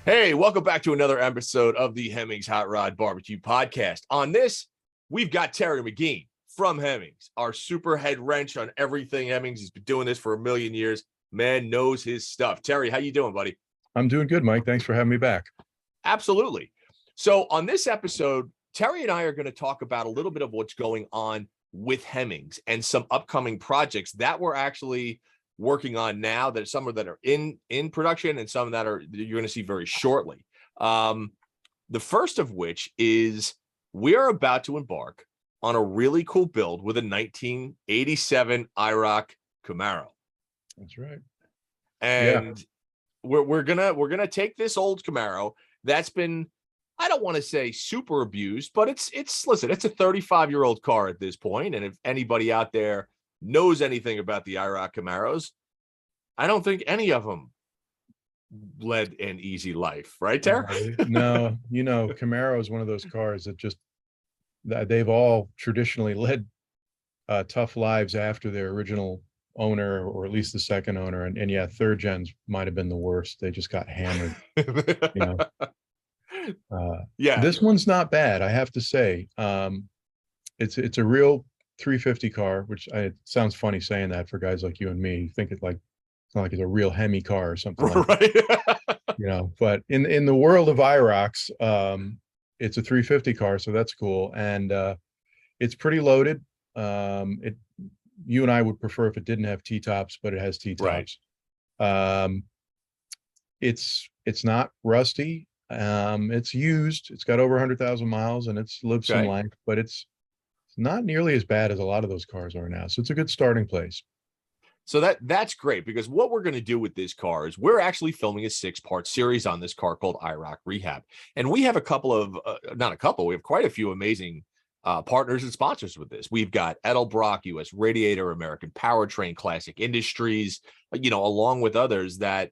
Hey, welcome back to another episode of the Hemmings Hot Rod BBQ Podcast. On this, we've got Terry McGean from Hemmings, our super head wrench on everything Hemmings. He's been doing this for a million years. Man knows his stuff. Terry, how you doing, buddy? I'm doing good, Mike. Thanks for having me back. Absolutely. So on this episode, Terry and I are going to talk about a little bit of what's going on with Hemmings and some upcoming projects that we're actually working on now, that some that are in production and some that are you're going to see very shortly. The first of which is we are about to embark on a really cool build with a 1987 IROC Camaro. That's right. And we're gonna take this old Camaro that's been, I don't want to say super abused, but it's listen, it's a 35-year-old car at this point. And if anybody out there knows anything about the IROC Camaros, I don't think any of them led an easy life, right, Terry? No, Camaro is one of those cars that they've all traditionally led tough lives after their original owner, or at least the second owner. And yeah, third gens might have been the worst. They just got hammered. This one's not bad, I have to say. It's a real 350 car, which it sounds funny saying that for guys like you and me. You think it's not like it's a real Hemi car or something like that. But in the world of IROCs, it's a 350 car, so that's cool. And it's pretty loaded. You and I would prefer if it didn't have T-tops, but it has T-tops. Right. It's not rusty. It's used. It's got over 100,000 miles and it's lived some life, but it's not nearly as bad as a lot of those cars are now. So it's a good starting place. So that's great, because what we're going to do with this car is we're actually filming a 6-part series on this car called IROC Rehab. And we have we have quite a few amazing partners and sponsors with this. We've got Edelbrock, US Radiator, American Powertrain, Classic Industries, along with others that,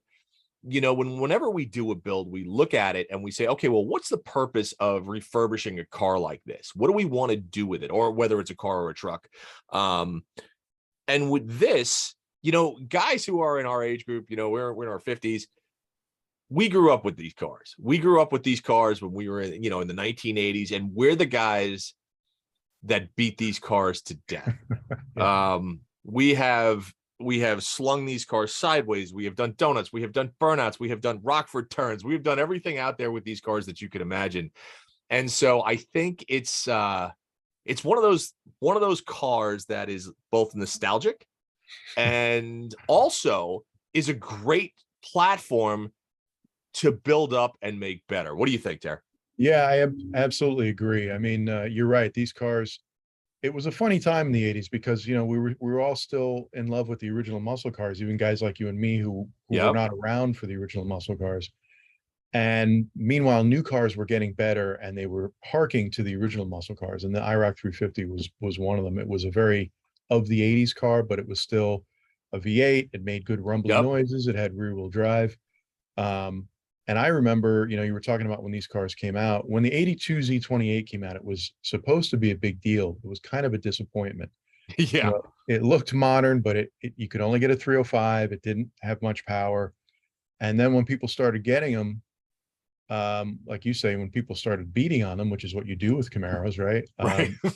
whenever we do a build, we look at it and we say, okay, well, what's the purpose of refurbishing a car like this? What do we want to do with it? Or whether it's a car or a truck. And with this, guys who are in our age group, we're in our 50s. We grew up with these cars. We grew up with these cars when we were in, in the 1980s, and we're the guys that beat these cars to death. We have slung these cars sideways. We have done donuts. We have done burnouts. We have done Rockford turns. We have done everything out there with these cars that you could imagine. And so I think it's one of those cars that is both nostalgic and also is a great platform to build up and make better. What do you think, Terry? Yeah, I absolutely agree. I mean, you're right. These cars, it was a funny time in the 80s because, we were all still in love with the original muscle cars, even guys like you and me who were not around for the original muscle cars. And meanwhile, new cars were getting better and they were harking to the original muscle cars. And the IROC 350 was one of them. It was a very of the 80s car, but it was still a V8. It made good rumbling noises. It had rear wheel drive. And I remember, you were talking about when these cars came out. When the 82 Z28 came out, it was supposed to be a big deal. It was kind of a disappointment. Yeah. It looked modern, but you could only get a 305. It didn't have much power. And then when people started getting them, like you say, when people started beating on them, which is what you do with Camaros, right?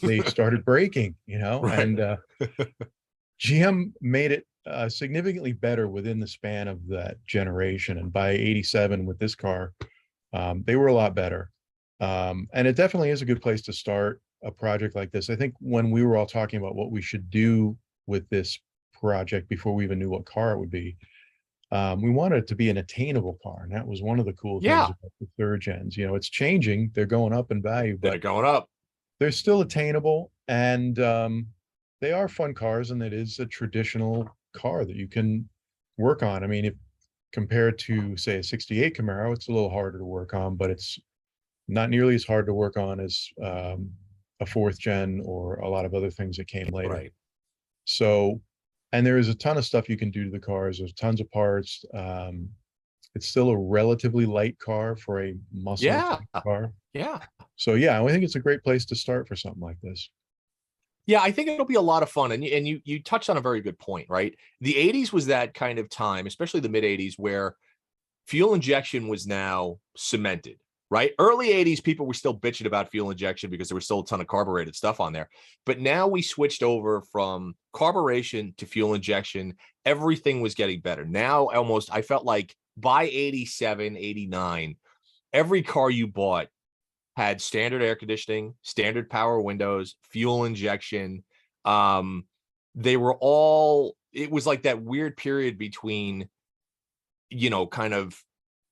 They started breaking, and GM made it significantly better within the span of that generation. And by 87 with this car, they were a lot better. And it definitely is a good place to start a project like this. I think when we were all talking about what we should do with this project before we even knew what car it would be, we wanted it to be an attainable car. And that was one of the cool things about the third gens. It's changing. They're going up in value, but they're going up. They're still attainable. And they are fun cars. And it is a traditional car that you can work on. I mean, if compared to, say, a 68 Camaro, it's a little harder to work on, but it's not nearly as hard to work on as a fourth gen or a lot of other things that came later. Right. So, and there is a ton of stuff you can do to the cars. There's tons of parts. It's still a relatively light car for a muscle car. Yeah. So yeah, I think it's a great place to start for something like this. Yeah, I think it'll be a lot of fun. And you touched on a very good point, right? The 80s was that kind of time, especially the mid 80s, where fuel injection was now cemented, right? Early 80s, people were still bitching about fuel injection because there was still a ton of carbureted stuff on there. But now we switched over from carburation to fuel injection. Everything was getting better. Now, I felt like by 87, 89, every car you bought had standard air conditioning, standard power windows, fuel injection. They were all, it was like that weird period between, kind of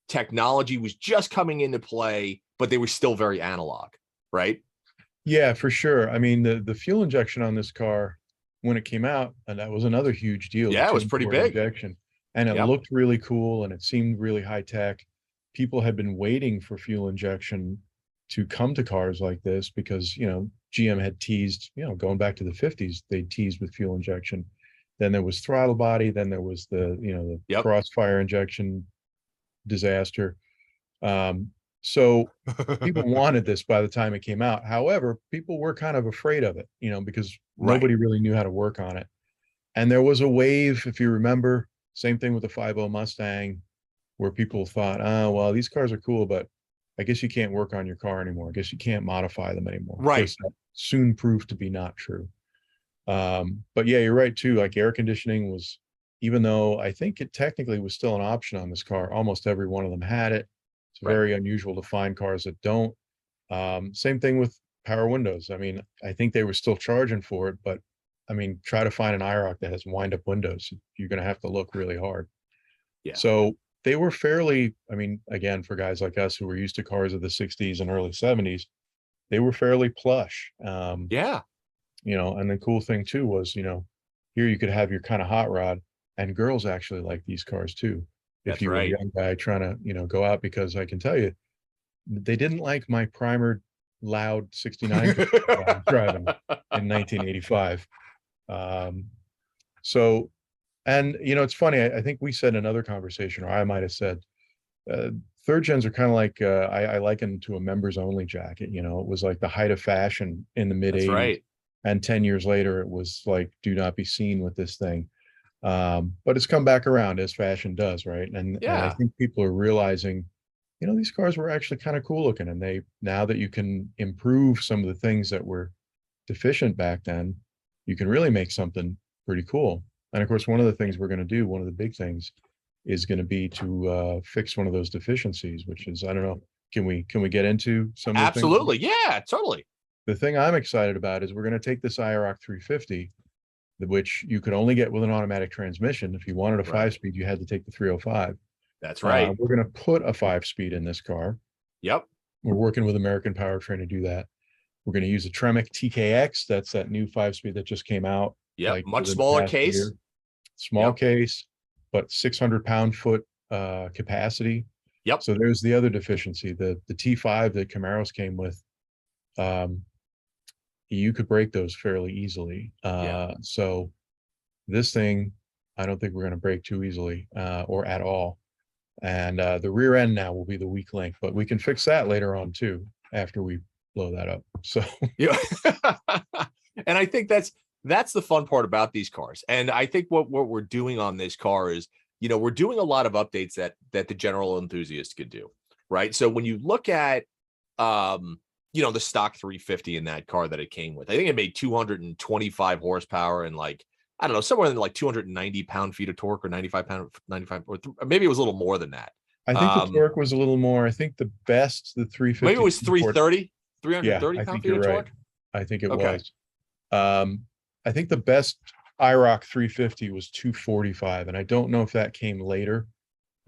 technology was just coming into play, but they were still very analog, right? Yeah, for sure. I mean, the fuel injection on this car when it came out, and that was another huge deal. Yeah, it was pretty big. Injection, and it looked really cool, and it seemed really high tech. People had been waiting for fuel injection to come to cars like this because, GM had teased, going back to the 50s, they teased with fuel injection. Then there was throttle body. Then there was the crossfire injection disaster. So people wanted this by the time it came out. However, people were kind of afraid of it, because nobody really knew how to work on it. And there was a wave, if you remember, same thing with the 5.0 Mustang, where people thought, oh, well, these cars are cool, but I guess you can't work on your car anymore. I guess you can't modify them anymore. Right. That soon proved to be not true. But yeah, you're right too. Like air conditioning was, even though I think it technically was still an option on this car, almost every one of them had it. It's very unusual to find cars that don't. Same thing with power windows. I mean, I think they were still charging for it, but I mean, try to find an IROC that has wind-up windows. You're going to have to look really hard. Yeah. So they were fairly, I mean, again, for guys like us who were used to cars of the 60s and early 70s, they were fairly plush. And the cool thing too was, here you could have your kind of hot rod, and girls actually like these cars too. If you were a young guy trying to, go out, because I can tell you, they didn't like my primered loud 69 driving in 1985. And it's funny, I think we said in another conversation, or I might have said, third gens are kind of like, I liken to a members only jacket. It was like the height of fashion in the mid 80s. Right. And 10 years later, it was like, do not be seen with this thing. But it's come back around, as fashion does, right? And I think people are realizing, these cars were actually kind of cool looking, and now that you can improve some of the things that were deficient back then, you can really make something pretty cool. And of course, one of the things we're going to do, one of the big things, is going to be to fix one of those deficiencies, which is, I don't know, can we get into some of the Absolutely. things? Yeah, totally. The thing I'm excited about is we're going to take this IROC 350, which you could only get with an automatic transmission. If you wanted a 5-speed, you had to take the 305. That's right. We're going to put a 5-speed in this car. Yep. We're working with American Powertrain to do that. We're going to use a Tremec TKX. That's that new 5-speed that just came out. Yeah, much smaller case. Year. Small case, but 600 pound-foot capacity. Yep. So there's the other deficiency. The T5 that Camaros came with, you could break those fairly easily. So this thing, I don't think we're going to break too easily or at all. And the rear end now will be the weak link, but we can fix that later on too, after we blow that up. So yeah. And I think that's the fun part about these cars. And I think what we're doing on this car is, we're doing a lot of updates that the general enthusiast could do, right? So when you look at, the stock 350 in that car that it came with, I think it made 225 horsepower and I don't know, somewhere in 290 pound-feet of torque, or 95, or maybe it was a little more than that. I think the torque was a little more. I think the 350. Maybe it was 330, 330 I pound think you're feet of right. torque. I think it was. I think the best IROC 350 was 245, and I don't know if that came later.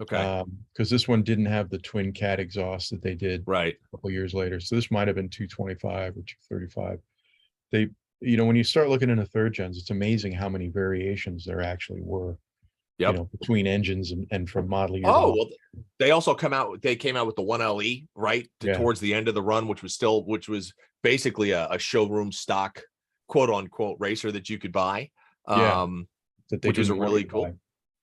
Okay. Because this one didn't have the twin cat exhaust that they did a couple years later. So this might have been 225 or 235. When you start looking into third gens, it's amazing how many variations there actually were. Between engines and from model year. Oh, well, they also came out with the 1LE, right? Towards the end of the run, which was basically a showroom stock, quote unquote, racer that you could buy. Which was a really cool.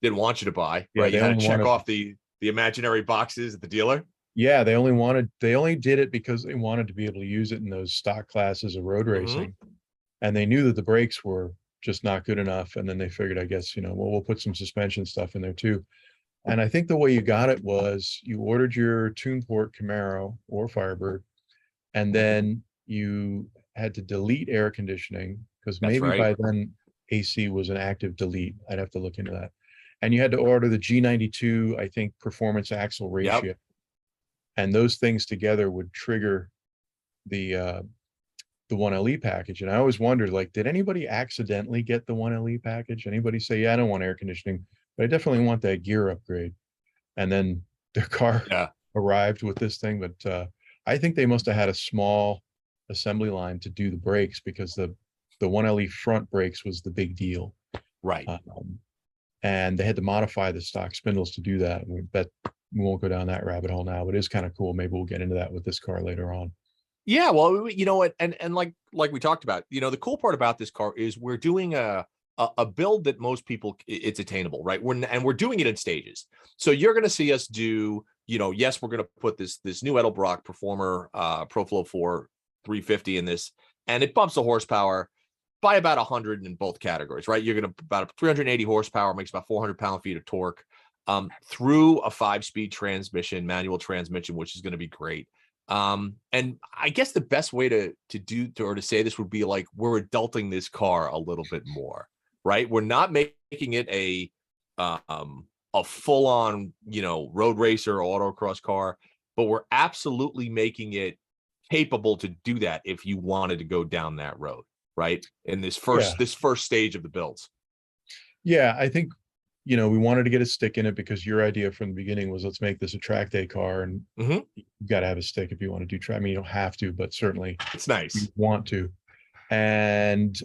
Didn't want you to buy, right? You had to check off the imaginary boxes at the dealer. Yeah, they only did it because they wanted to be able to use it in those stock classes of road racing. And they knew that the brakes were just not good enough. And then they figured, I guess, we'll put some suspension stuff in there too. And I think the way you got it was you ordered your TunePort Camaro or Firebird, and then you had to delete air conditioning because That's maybe right. by then AC was an active delete. I'd have to look into that. And you had to order the G92, I think, performance axle Yep. ratio. And those things together would trigger the 1LE package. And I always wondered, like, did anybody accidentally get the 1LE package? Anybody say, yeah, I don't want air conditioning, but I definitely want that gear upgrade. And then their car Yeah. arrived with this thing. But I think they must have had a small assembly line to do the brakes because the 1LE front brakes was the big deal. Right. And they had to modify the stock spindles to do that. And we bet we won't go down that rabbit hole now, but it is kind of cool. Maybe we'll get into that with this car later on. Yeah, well, you know what, and like we talked about, you know, the cool part about this car is we're doing a build that most people, it's attainable, right? We're doing it in stages. So you're going to see us do, you know, yes, we're going to put this new Edelbrock Performer ProFlow 4 350 in this, and it bumps the horsepower by about 100 in both categories, right? You're going to about 380 horsepower, makes about 400 pound-feet of torque through a 5-speed transmission, manual transmission, which is going to be great. And I guess the best way to say this would be like, we're adulting this car a little bit more, right? We're not making it a full on, you know, road racer or autocross car, but we're absolutely making it capable to do that if you wanted to go down that road, right? In this first stage of the builds. Yeah, I think, you know, we wanted to get a stick in it because your idea from the beginning was, let's make this a track day car, and you got to have a stick if you want to do track. I mean, you don't have to, but certainly it's nice. You want to. And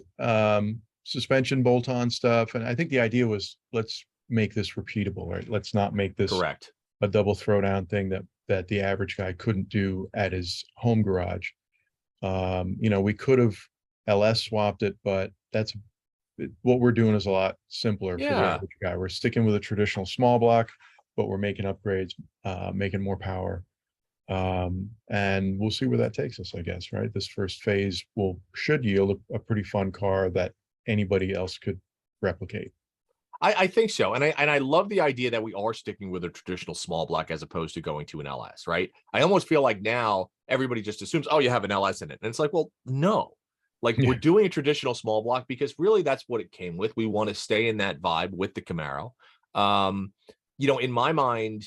suspension bolt-on stuff. And I think the idea was, let's make this repeatable, right? Let's not make this correct a double throwdown thing that the average guy couldn't do at his home garage. You know, we could have LS swapped it, but what we're doing is a lot simpler for the average guy. We're sticking with a traditional small block, but we're making upgrades, making more power. And we'll see where that takes us, I guess, right? This first phase should yield a pretty fun car that anybody else could replicate. I think so. And I love the idea that we are sticking with a traditional small block as opposed to going to an LS, right? I almost feel like now everybody just assumes, oh, you have an LS in it. And it's like, well, no. Like, we're doing a traditional small block because really that's what it came with. We want to stay in that vibe with the Camaro. You know, in my mind,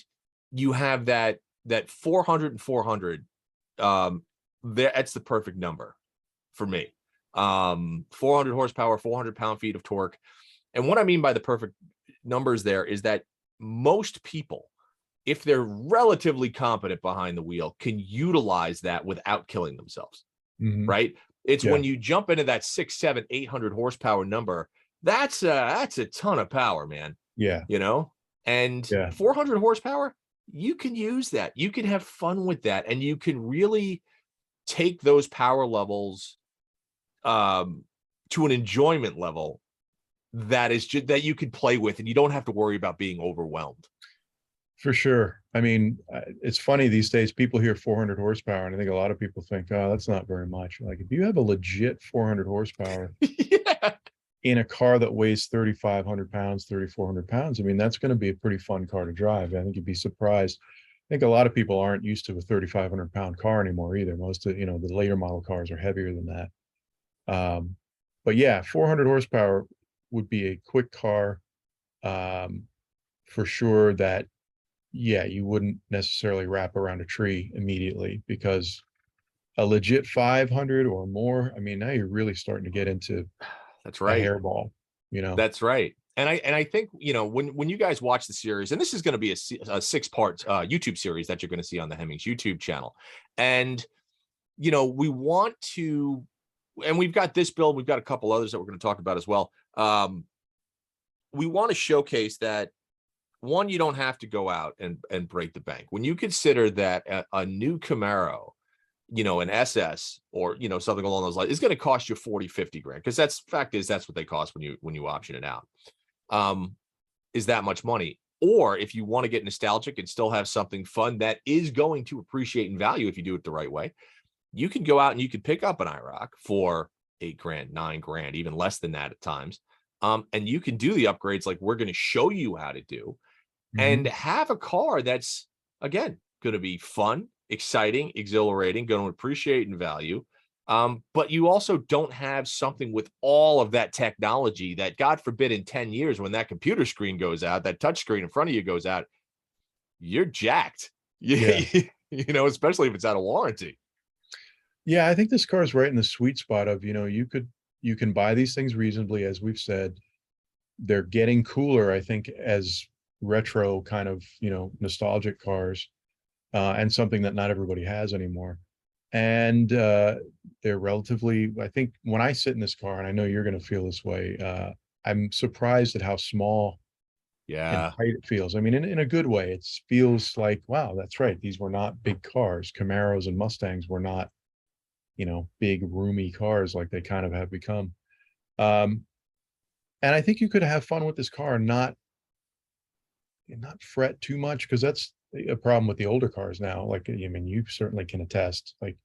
you have that 400 and 400. That's the perfect number for me. 400 horsepower, 400 pound-feet of torque. And what I mean by the perfect numbers there is that most people, if they're relatively competent behind the wheel, can utilize that without killing themselves, right? It's when you jump into that 600, 700, 800 horsepower number, that's a ton of power, man. Yeah. You know, and 400 horsepower, you can use that. You can have fun with that, and you can really take those power levels to an enjoyment level that is just that you can play with, and you don't have to worry about being overwhelmed. For sure. I mean, it's funny these days, people hear 400 horsepower, and I think a lot of people think, oh, that's not very much. Like, if you have a legit 400 horsepower in a car that weighs 3,500 pounds, 3,400 pounds, I mean, that's going to be a pretty fun car to drive. I think you'd be surprised. I think a lot of people aren't used to a 3,500 pound car anymore either. Most of, you know, the later model cars are heavier than that. But yeah, 400 horsepower would be a quick car, for sure, that you wouldn't necessarily wrap around a tree immediately, because a legit 500 or more, I mean, now you're really starting to get into that's right, a hairball, you know. That's right. And I think, you know, when you guys watch the series, and this is going to be a 6-part YouTube series that you're going to see on the Hemmings YouTube channel, and you know, we want to, and we've got this build, we've got a couple others that we're going to talk about as well. We want to showcase that, one, you don't have to go out and break the bank. When you consider that a new Camaro, you know, an SS or, you know, something along those lines is going to cost you 40, 50 grand, because that's what they cost when you option it out. Is that much money? Or if you want to get nostalgic and still have something fun that is going to appreciate in value if you do it the right way, you can go out and you can pick up an IROC for 8 grand, 9 grand, even less than that at times. And you can do the upgrades like we're going to show you how to do. and have a car that's, again, going to be fun, exciting, exhilarating, going to appreciate and value. But you also don't have something with all of that technology that, God forbid, in 10 years, when that computer screen goes out, that touch screen in front of you goes out, you're jacked. Yeah. You know, especially if it's out of warranty. Yeah, I think this car is right in the sweet spot of, you can buy these things reasonably, as we've said. They're getting cooler, I think, as retro kind of, nostalgic cars, and something that not everybody has anymore. And they're relatively, I think when I sit in this car, and I know you're going to feel this way, I'm surprised at how small and tight it feels. I mean, in a good way. It feels like, wow, that's right. These were not big cars. Camaros and Mustangs were not, big roomy cars like they kind of have become. And I think you could have fun with this car and not fret too much, because that's a problem with the older cars now. Like, I mean, you certainly can attest. Like,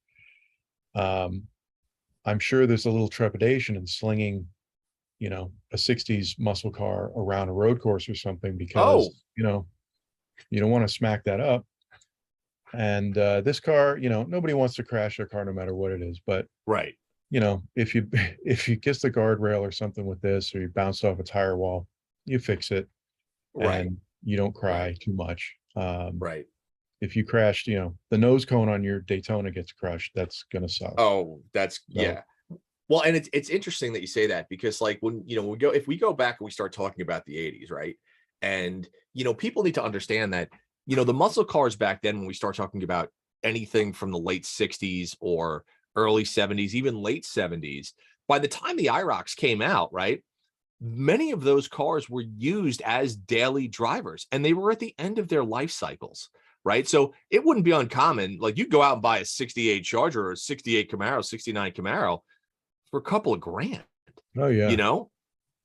I'm sure there's a little trepidation in slinging, a 60s muscle car around a road course or something, because, you don't want to smack that up. And this car, nobody wants to crash their car no matter what it is. But if you kiss the guardrail or something with this, or you bounce off a tire wall, you fix it, and you don't cry too much. If you crashed, the nose cone on your Daytona gets crushed, that's gonna suck. Yeah. Well, and it's interesting that you say that, because like when if we go back and we start talking about the 80s, right? And people need to understand that the muscle cars back then, when we start talking about anything from the late 60s or early 70s, even late 70s, by the time the IROCs came out, right, many of those cars were used as daily drivers, and they were at the end of their life cycles, right? So it wouldn't be uncommon, like, you go out and buy a 68 Charger or a 68 Camaro, 69 Camaro for a couple of grand. Oh yeah.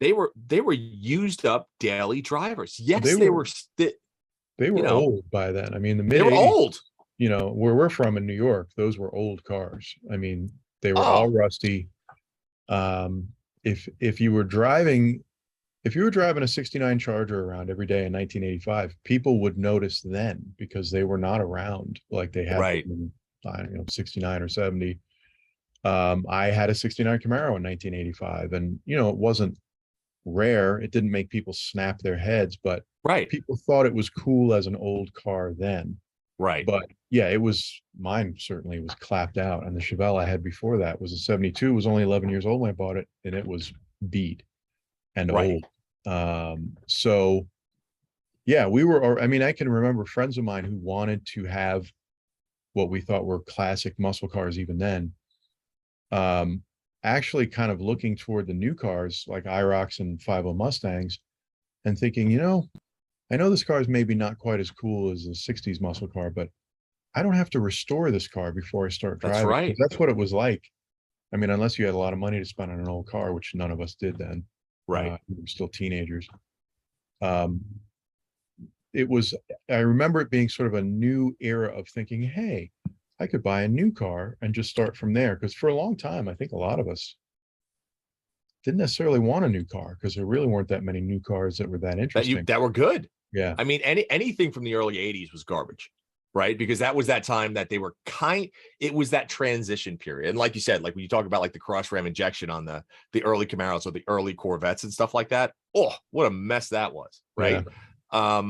They were used up daily drivers. Yes, they were old by then. I mean, the they were old. Where we're from in New York, those were old cars. I mean, they were all rusty. If you were driving a 69 Charger around every day in 1985, people would notice then, because they were not around like they had in, 69 or 70. I had a 69 Camaro in 1985, and it wasn't rare. It didn't make people snap their heads, but people thought it was cool as an old car then. But yeah, mine certainly was clapped out. And the Chevelle I had before that was a 72, was only 11 years old when I bought it, and it was beat and old. So yeah, I can remember friends of mine who wanted to have what we thought were classic muscle cars even then, actually kind of looking toward the new cars like IROCs and 50 Mustangs, and thinking, I know this car is maybe not quite as cool as the 60s muscle car, but I don't have to restore this car before I start driving. That's what it was like. I mean, unless you had a lot of money to spend on an old car, which none of us did then. We were still teenagers. I remember it being sort of a new era of thinking, hey, I could buy a new car and just start from there. Because for a long time, I think a lot of us didn't necessarily want a new car, because there really weren't that many new cars that were that interesting. That were good. Yeah. I mean, anything from the early 80s was garbage, right? Because that was that time that they were it was that transition period. And like you said, like when you talk about like the cross ram injection on the early Camaros or the early Corvettes and stuff like that, oh, what a mess that was, right? Yeah.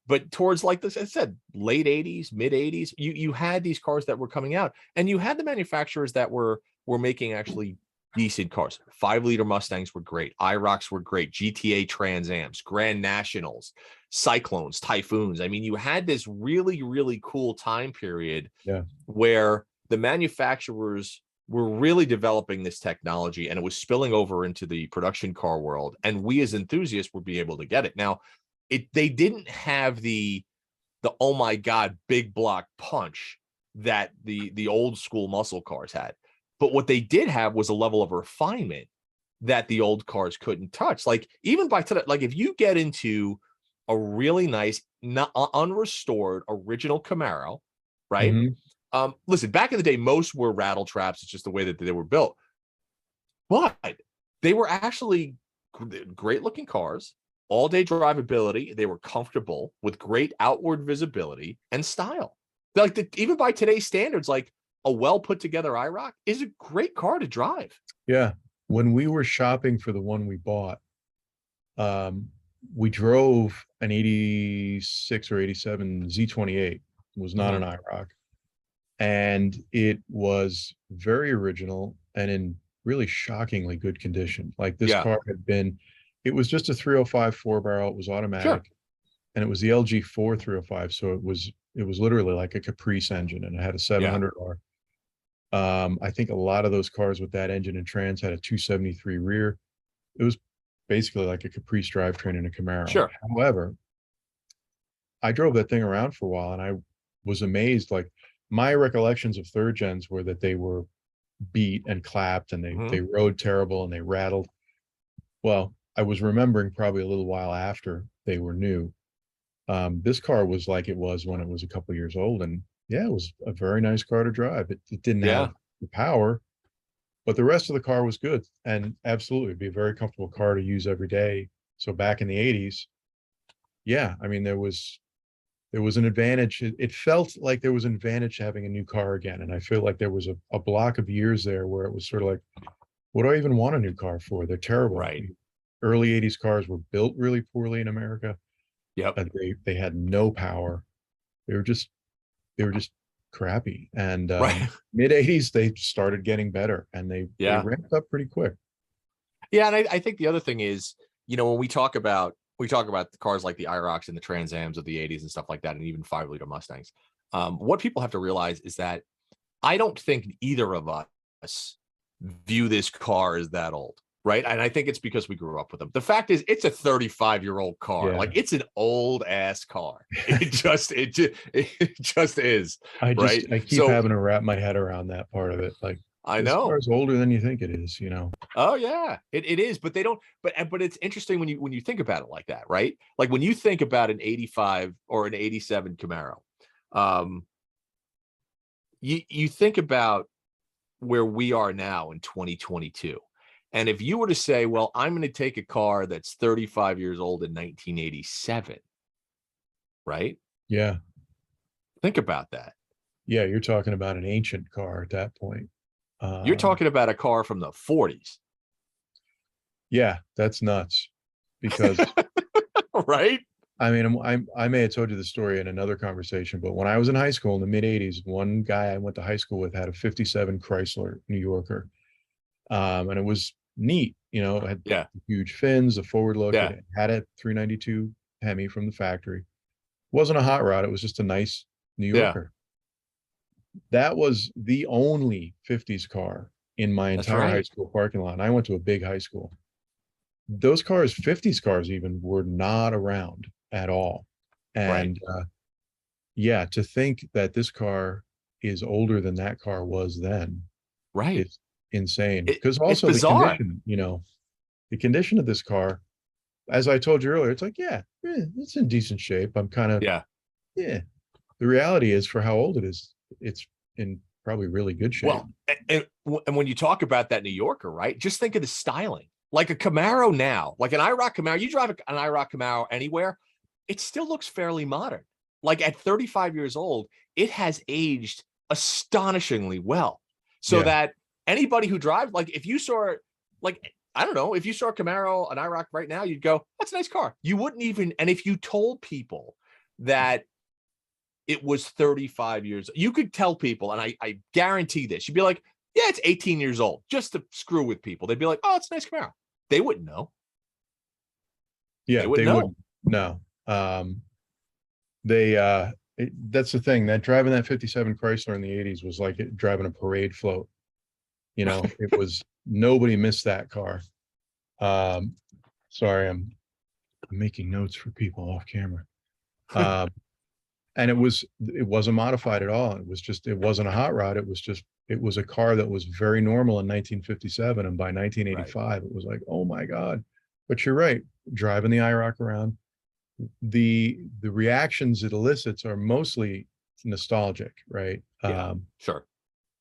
But towards, like this, I said, late 80s, mid 80s, you had these cars that were coming out, and you had the manufacturers that were making actually decent cars. 5-liter Mustangs were great. IROCs were great. GTA Trans Ams, Grand Nationals, Cyclones, Typhoons. I mean, you had this really, really cool time period where the manufacturers were really developing this technology, and it was spilling over into the production car world. And we as enthusiasts would be able to get it. Now, they didn't have the oh my God, big block punch that the old school muscle cars had. But what they did have was a level of refinement that the old cars couldn't touch. Like, even by today, like if you get into a really nice, unrestored original Camaro, right? Listen, back in the day, most were rattle traps. It's just the way that they were built. But they were actually great looking cars. all-day drivability. They were comfortable with great outward visibility and style. Like even by today's standards, like a well put together IROC is a great car to drive. Yeah. When we were shopping for the one we bought, we drove an 86 or 87 Z28. It was not an IROC. And it was very original and in really shockingly good condition. Like this car had been, it was just a 305 4-barrel. It was automatic, and it was the LG4 305. So it was literally like a Caprice engine, and it had a 700R. I think a lot of those cars with that engine and trans had a 273 rear. It was basically like a Caprice drivetrain in a Camaro. Sure. However, I drove that thing around for a while, and I was amazed. Like, my recollections of third gens were that they were beat and clapped, and they rode terrible and they rattled. Well, I was remembering probably a little while after they were new. This car was like it was when it was a couple years old, and yeah, it was a very nice car to drive. It didn't have the power, but the rest of the car was good, and absolutely it'd be a very comfortable car to use every day. So back in the 80s, yeah, I mean, there was an advantage. It felt like there was an advantage to having a new car again. And I feel like there was a block of years there where it was sort of like, what do I even want a new car for? They're terrible. Right. Early 80s cars were built really poorly in America. Yep. And they had no power. They were just crappy. And mid 80s, they started getting better, and they ramped up pretty quick. Yeah. And I think the other thing is, you know, when we talk about the cars like the IROCs and the Trans Ams of the 80s and stuff like that, and even 5-liter Mustangs, what people have to realize is that I don't think either of us view this car as that old, right? And I think it's because we grew up with them. The fact is, it's a 35-year-old car. Yeah. Like, it's an old ass car. It just is. I keep having to wrap my head around that part of it. Like, I this know car's older than you think it is, you know? Oh yeah, it is, but they don't, but it's interesting when you think about it like that, right? Like when you think about an 85 or an 87 Camaro, you think about where we are now in 2022. And if you were to say, well, I'm going to take a car that's 35 years old in 1987, right? Yeah. Think about that. Yeah, you're talking about an ancient car at that point. You're talking about a car from the 40s. Yeah, that's nuts. Because right? I mean, I may have told you the story in another conversation, but when I was in high school in the mid 80s, one guy I went to high school with had a 57 Chrysler New Yorker. And it was neat, you know, it had huge fins, a forward look, it had a 392 Hemi from the factory. It wasn't a hot rod, it was just a nice New Yorker. That was the only 50s car in my entire high school parking lot. And I went to a big high school. Those cars, 50s cars even, were not around at all. And yeah, to think that this car is older than that car was then, is insane. Because also the condition, you know, the condition of this car, as I told you earlier, it's like, it's in decent shape. I'm kind of, the reality is, for how old it is, it's in probably really good shape. Well, and when you talk about that New Yorker, right, just think of the styling. Like a Camaro now, like an IROC Camaro, you drive an IROC Camaro anywhere, it still looks fairly modern. Like at 35 years old, it has aged astonishingly well. So that anybody who drives, like if you saw, like, I don't know, if you saw a Camaro, an IROC right now, you'd go, that's a nice car. You wouldn't even, and if you told people that it was 35 years, you could tell people, and I guarantee this, you'd be like, yeah, it's 18 years old, just to screw with people. They'd be like, oh, it's a nice Camaro. They wouldn't know. Yeah, they wouldn't know. That's the thing, that driving that 57 Chrysler in the 80s was like driving a parade float. You know, it was, nobody missed that car. Sorry, I'm making notes for people off camera. And it wasn't modified at all. It wasn't a hot rod. It was a car that was very normal in 1957. And by 1985, it was like, oh my God. But you're right, driving the IROC around, the reactions it elicits are mostly nostalgic, right? Sure.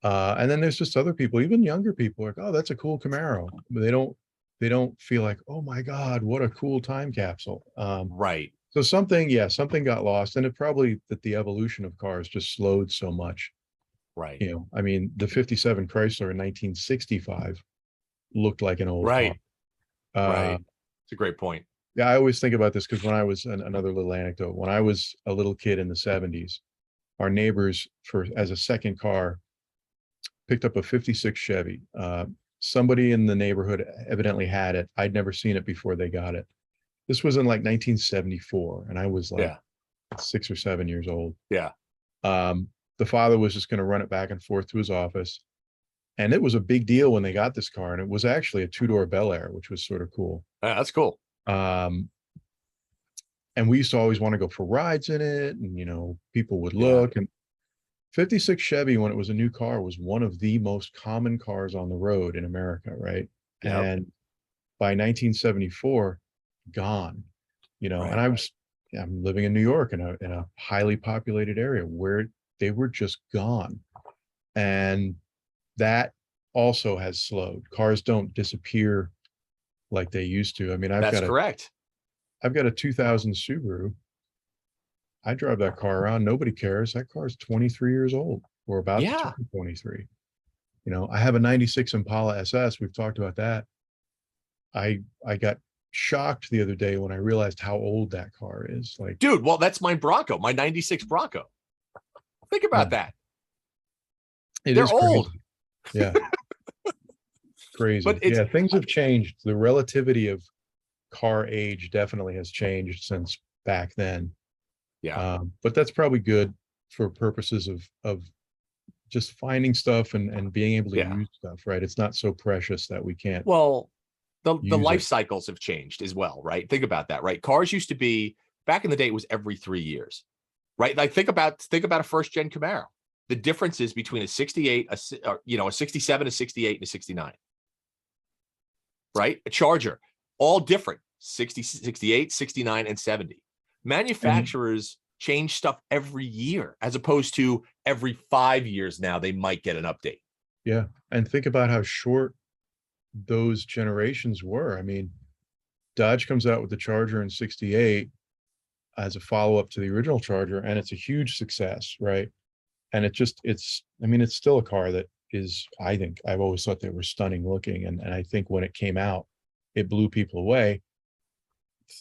And then there's just other people, even younger people, like, oh, that's a cool Camaro. But they don't, they don't feel like, oh my God, what a cool time capsule. Right. So something got lost, and it probably that the evolution of cars just slowed so much. Right. You know, I mean, the 57 Chrysler in 1965 looked like an old car. Right. Right. It's a great point. Yeah, I always think about this because when I was another little anecdote, when I was a little kid in the 70s, our neighbors for as a second car picked up a 56 Chevy. Somebody in the neighborhood evidently had it. I'd never seen it before they got it. This was in like 1974, and I was like Yeah. 6 or 7 years old. Yeah. The father was just going to run it back and forth to his office. And it was a big deal when they got this car. And it was actually a two-door Bel Air, which was sort of cool. That's cool. And we used to always want to go for rides in it. And, you know, people would look. And 56 Chevy, when it was a new car, was one of the most common cars on the road in America, right? Yep. And by 1974, gone, you know, and I'm living in New York in a highly populated area where they were just gone. And that also has slowed. Cars don't disappear like they used to. I mean, That's correct. I've got a 2000 Subaru. I drive that car around. Nobody cares. That car's 23 years old or about to turn 23. You know, I have a 96 Impala SS. We've talked about that. I got shocked the other day when I realized how old that car is. Like, dude, well, that's my Bronco, my 96 Bronco. Think about that. They're old. Yeah. Crazy. But things have changed. The relativity of car age definitely has changed since back then. Yeah. But that's probably good for purposes of just finding stuff and being able to use stuff, right? It's not so precious that we can't. Well, the life cycles have changed as well, right? Think about that, right? Cars used to be, back in the day, it was every 3 years, right? Like think about a first gen Camaro. The differences between a 68, a 67, a 68, and a 69, right? A Charger, all different, 60, 68, 69, and 70. Manufacturers change stuff every year, as opposed to every 5 years now they might get an update. Yeah, and think about how short those generations were. I mean, Dodge comes out with the Charger in 68 as a follow-up to the original Charger, and it's a huge success, right? And it's still a car that is, I think, I've always thought they were stunning looking. And I think when it came out, it blew people away.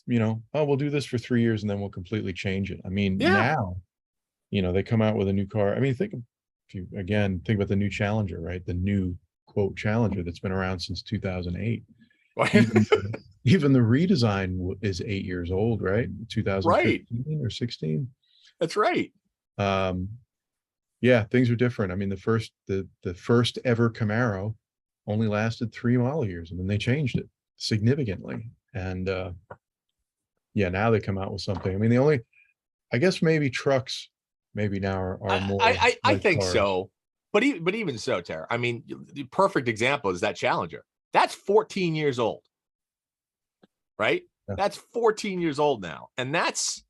You know, oh, we'll do this for 3 years and then we'll completely change it. I mean, now, you know, they come out with a new car. I mean, think about the new Challenger, right? The new quote Challenger that's been around since 2008. Even the redesign is 8 years old, right? 2015 or 16. That's right. Yeah, things are different. I mean, the first ever Camaro only lasted 3 model years, and then they changed it significantly. And now they come out with something. I mean, I guess maybe trucks maybe now are more. I think cars. so, but even so, Tara. I mean, the perfect example is that Challenger. That's 14 years old, right? Yeah. That's 14 years old now, and that's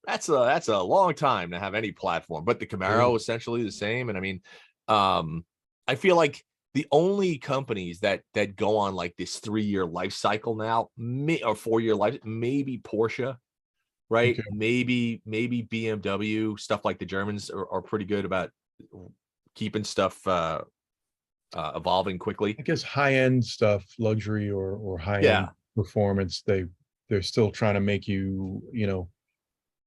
a long time to have any platform. But the Camaro essentially the same. And I mean, I feel like the only companies that go on like this 3-year life cycle now, or 4-year life, maybe Porsche, right? Okay. Maybe BMW, stuff like the Germans are pretty good about keeping stuff evolving quickly. I guess high-end stuff, luxury or high-end performance, they're still trying to make you, you know,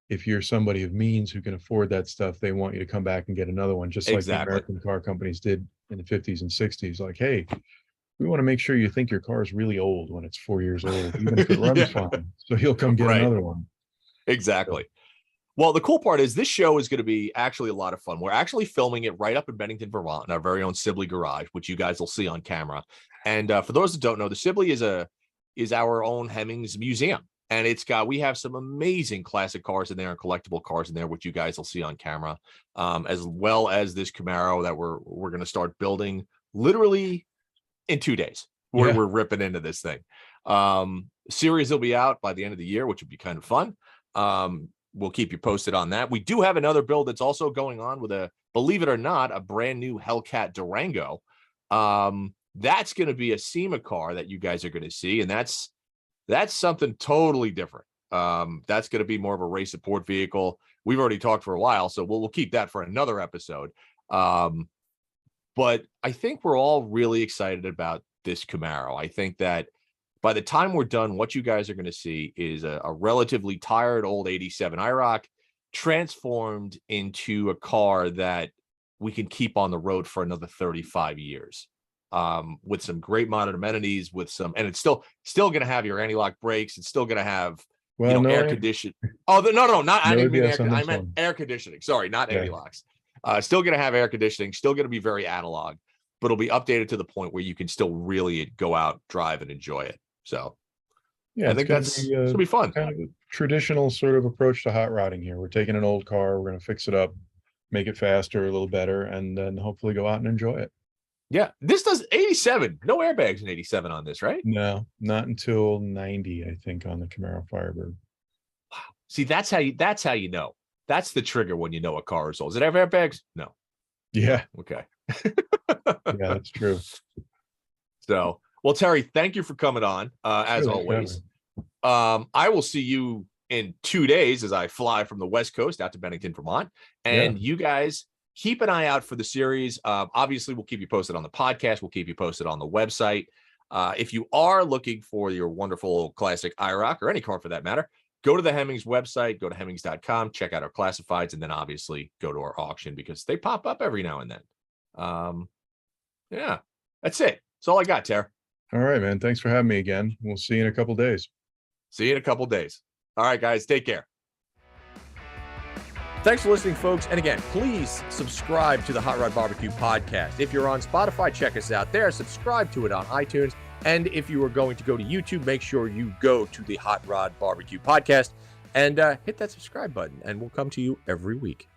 if you're somebody of means who can afford that stuff, they want you to come back and get another one, just like the American car companies did in the 50s and 60s. Like, hey, we want to make sure you think your car is really old when it's 4 years old, even if it runs fine. So you'll come get another one. Exactly. Well, the cool part is this show is going to be actually a lot of fun. We're actually filming it right up in Bennington, Vermont, in our very own Sibley garage, which you guys will see on camera. And for those that don't know, the Sibley is our own Hemmings museum. And we have some amazing classic cars in there and collectible cars in there, which you guys will see on camera, as well as this Camaro that we're going to start building literally in 2 days. We're ripping into this thing. Series will be out by the end of the year, which would be kind of fun. We'll keep you posted on that. We do have another build that's also going on with believe it or not, a brand new Hellcat Durango. that's going to be a SEMA car that you guys are going to see. And that's something totally different. That's going to be more of a race support vehicle. We've already talked for a while, so we'll keep that for another episode. But I think we're all really excited about this Camaro. I think that by the time we're done, what you guys are going to see is a relatively tired old 87 IROC transformed into a car that we can keep on the road for another 35 years. With some great modern amenities, and it's still going to have your anti-lock brakes. It's still going to have air conditioning. Oh, no, not I didn't mean air. I meant air conditioning. Sorry, not anti-locks. Still going to have air conditioning. Still going to be very analog, but it'll be updated to the point where you can still really go out, drive, and enjoy it. So, yeah, I think it's gonna be fun. Kind of a traditional sort of approach to hot rodding here. We're taking an old car, we're going to fix it up, make it faster, a little better, and then hopefully go out and enjoy it. Yeah, this does 87. No airbags in 87 on this, right? No, not until 90, I think, on the Camaro Firebird. Wow. See, that's how you know. That's the trigger when you know a car is old. Does it have airbags? No. Yeah. Okay. Yeah, that's true. So, well, Terry, thank you for coming on, as always. I will see you in 2 days as I fly from the West Coast out to Bennington, Vermont. And you guys keep an eye out for the series. Obviously, we'll keep you posted on the podcast. We'll keep you posted on the website. If you are looking for your wonderful classic IROC, or any car for that matter, go to the Hemmings website, go to Hemmings.com, check out our classifieds, and then obviously go to our auction because they pop up every now and then. Yeah, that's it. That's all I got, Terry. All right, man. Thanks for having me again. We'll see you in a couple days. See you in a couple days. All right, guys, take care. Thanks for listening, folks. And again, please subscribe to the Hot Rod BBQ Podcast. If you're on Spotify, check us out there. Subscribe to it on iTunes. And if you are going to go to YouTube, make sure you go to the Hot Rod BBQ Podcast and hit that subscribe button, and we'll come to you every week.